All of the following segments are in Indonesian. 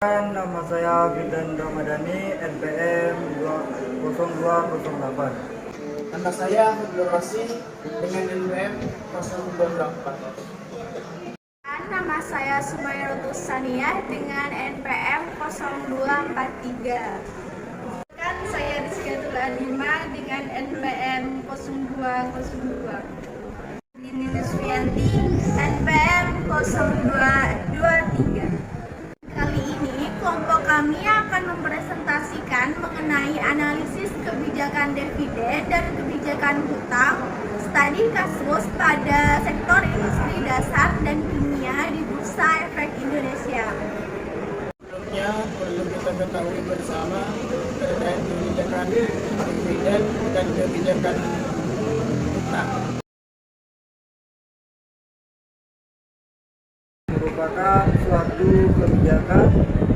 Nama saya Firdan Ramadhani, NPM 0208. Nama saya Abdul Rasih dengan NPM 028. Nama saya Sumayrotus Saniyah dengan NPM 0243. Saya Rizkyatul Alima dengan NPM 0202. Dini Nusfianti, NPM 0223. Kali ini kelompok kami akan mempresentasikan mengenai analisis kebijakan dividen dan kebijakan hutang studi kasus pada sektor industri dasar dan kimia di Bursa Efek Indonesia. Sebelumnya perlu kita ketahui bersama terkait kebijakan dividen dan kebijakan hutang. Merupakan suatu kebijakan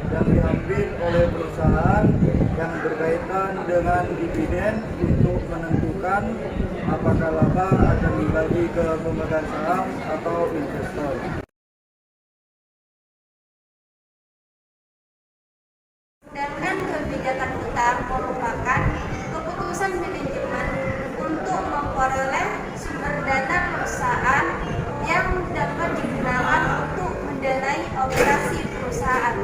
yang diambil oleh perusahaan yang berkaitan dengan dividen untuk menentukan apakah laba akan dibagi ke pemegang saham atau investor. Sedangkan kebijakan hutang merupakan keputusan manajemen untuk memperoleh sumber dana perusahaan yang dapat digunakan untuk mendanai operasi perusahaan.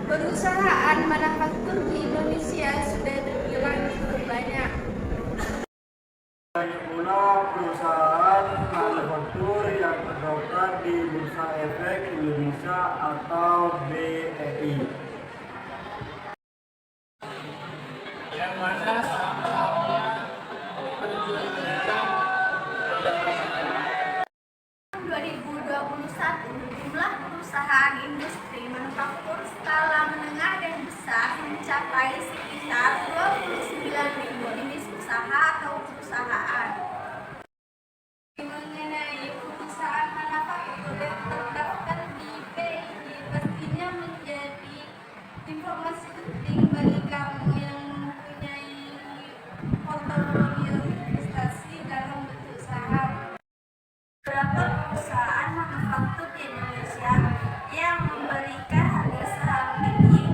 Perusahaan manufaktur di Indonesia sudah terbilang cukup banyak. Banyak pula perusahaan manufaktur yang terdaftar di Bursa Efek Indonesia atau BEI. Yang mana sama-sama diperjualbelikan pada 2021, jumlah perusahaan industri manufaktur skala menengah dan besar mencapai sekitar 29.000 jenis usaha atau perusahaan. Mengenai perusahaan manufaktur yang terdaftar di BEI pastinya menjadi informasi penting bagi kamu yang mempunyai portofolio investasi dalam bentuk saham. Beberapa perusahaan manufaktur di Indonesia yang memberikan harga saham tinggi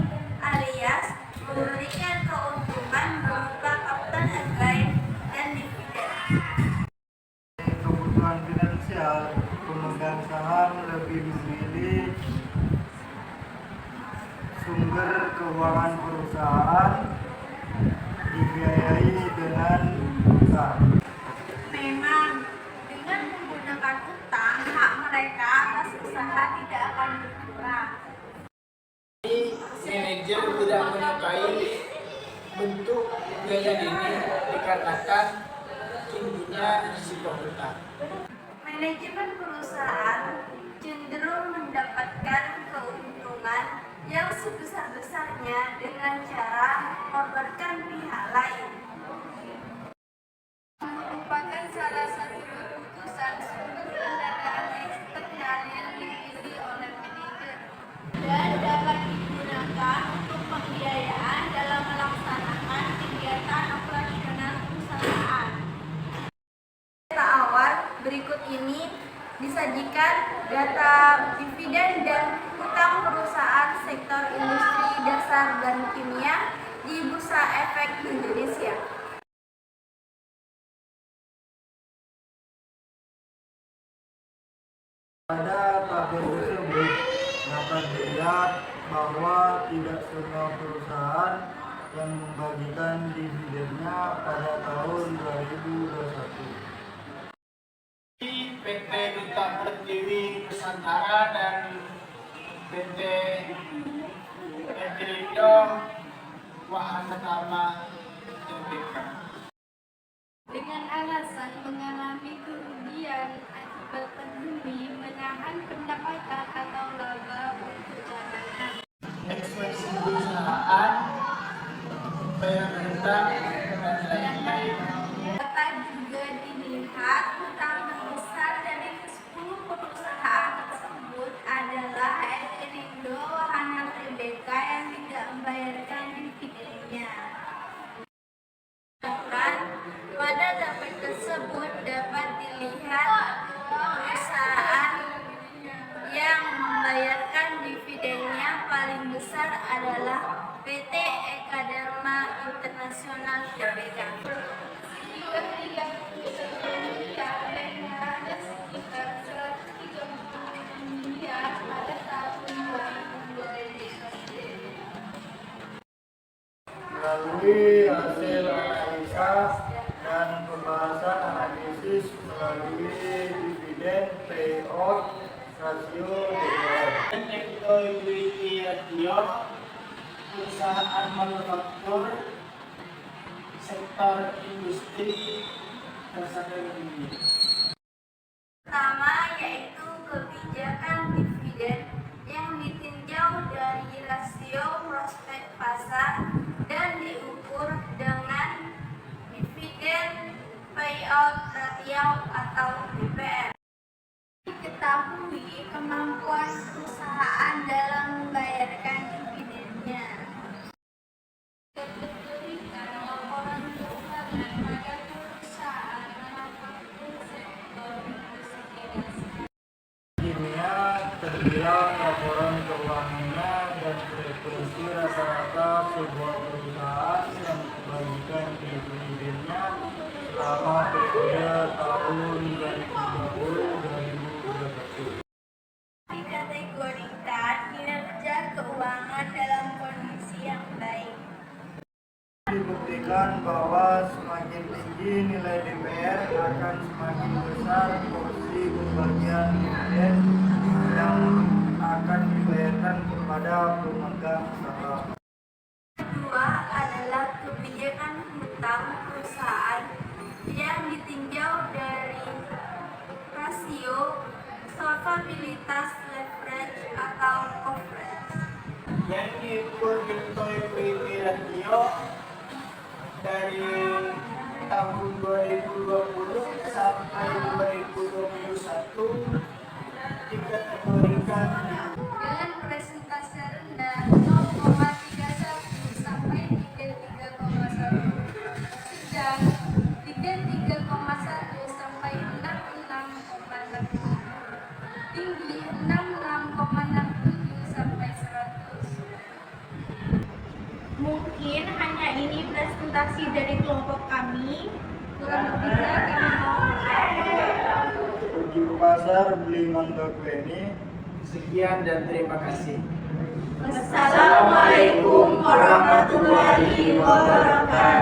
alias memberikan keuntungan berupa capital gain dan dividen. Kebutuhan finansial, pemegang saham lebih memilih sumber keuangan perusahaan dibiayai dengan utang. Memang dengan menggunakan utang, hak mereka atas usaha tidak akan berkurang. manajer tidak menyukai bentuk biaya ini dikarenakan tingginya risiko hutang. Manajemen perusahaan cenderung mendapatkan keuntungan yang sebesar-besarnya dengan cara mengorbankan pihak lain. Merupakan salah satu keputusan sumber pendanaan eksternal yang dipilih oleh manajer dan dapat digunakan untuk pembiayaan dalam melaksanakan kegiatan operasional perusahaan. Data awal berikut ini disajikan data dividen dan hutang perusahaan sektor industri dasar dan kimia di Bursa Efek Indonesia. Pada tabel tersebut dapat dilihat bahwa tidak semua perusahaan yang membagikan dividennya pada tahun 2021. PT Duta Pertiwi Nusantara dan PT Indo Wahana Tama Tbk. Dengan alasan mengalami kerugian akibat pandemi menahan pendapatan atau laba untuk cadangan. Ekspansi perusahaan, bayar hutang, dan lain-lain. Dapat juga dilihat hutang terbesar dari ke-10 perusahaan tersebut adalah Indo Wahana Tbk yang tidak membayarkan dividennya. Pada tabel tersebut dapat dilihat perusahaan yang membayarkan dividennya Internasional TBK. Ketiga Indonesia ada sekitar 130 miliar pada tahun 2021. Melalui hasil analisa dan pembahasan analisis melalui dividen payout rasio DPR. Equity ratio perusahaan manufaktur sektor industri tersebut tinggi. Pertama yaitu kebijakan dividen yang ditinjau dari rasio prospek pasar dan diukur dengan dividen payout ratio atau DPR. Diketahui kemampuan perusahaan dalam membayarkan dividennya. Diberikan laporan keuangan pada perusahaan manufaktur sektor industri. Kimia terbilang laporan keuangannya dan frekuensi rata-rata sebuah perusahaan yang membagikan dividennya selama periode tahun 2020-2021. Dikategorikan kinerja keuangan dalam kondisi yang baik. Dibuktikan bahwa semakin tinggi nilai DPR akan semakin besar porsi pembagian dividen yang akan dibayarkan kepada pemegang saham. Kedua adalah kebijakan hutang perusahaan yang ditinjau dari rasio solvabilitas leverage atau coverage. Yang diukur equity ratio dari tahun 2020 sampai 2021 dikategorikan Dengan presentase rendah 0,31 sampai 33,1, sedang 33,1 sampai 66,6, tinggi 66,67 sampai 100. Mungkin hanya ini presentasi dari kelompok kami. Kurang lebihnya kami mohon maaf. Pergi ke pasar beli mangga ini. sekian dan terima kasih. Wassalamualaikum warahmatullahi wabarakatuh.